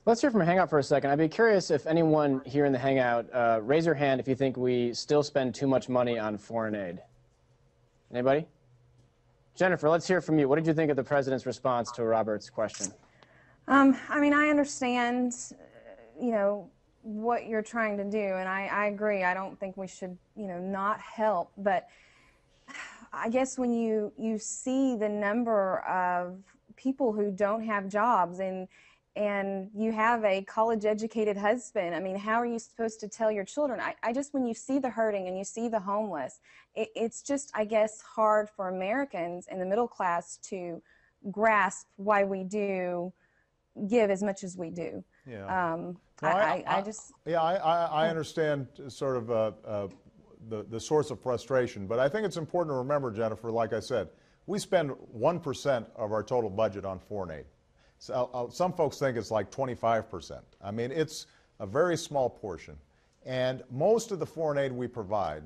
Let's hear from Hangout for a second. I'd be curious if anyone here in the Hangout, raise your hand if you think we still spend too much money on foreign aid. Anybody? Jennifer, let's hear from you. What did you think of the president's response to Robert's question? I mean, I understand, what you're trying to do, and I agree. I don't think we should, not help. But I guess when you see the number of people who don't have jobs and you have a college-educated husband, I mean, how are you supposed to tell your children? I just, when you see the hurting and you see the homeless, it's just, I guess, hard for Americans in the middle class to grasp why we do give as much as we do. Yeah. I understand sort of the source of frustration, but I think it's important to remember, Jennifer, like I said, we spend 1% of our total budget on foreign aid. So, some folks think it's like 25%. I mean, it's a very small portion. And most of the foreign aid we provide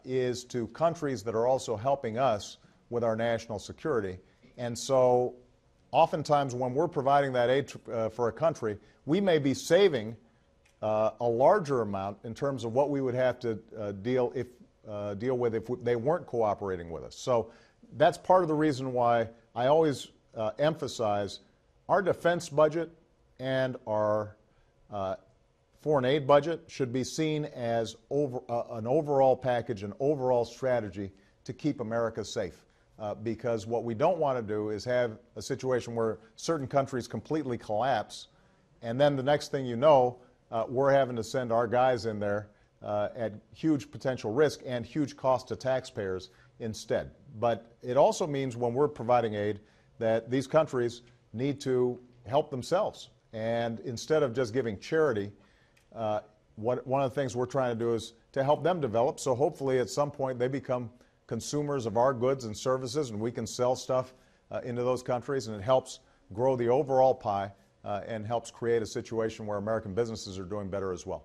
is to countries that are also helping us with our national security. And so oftentimes when we're providing that aid for a country, we may be saving a larger amount in terms of what we would have to deal with if they weren't cooperating with us. So that's part of the reason why I always emphasize our defense budget and our foreign aid budget should be seen as an overall package, an overall strategy to keep America safe. Because what we don't want to do is have a situation where certain countries completely collapse, and then the next thing you know, we're having to send our guys in there at huge potential risk and huge cost to taxpayers instead. But it also means when we're providing aid that these countries need to help themselves. And instead of just giving charity, one of the things we're trying to do is to help them develop, so hopefully at some point they become consumers of our goods and services, and we can sell stuff into those countries, and it helps grow the overall pie and helps create a situation where American businesses are doing better as well.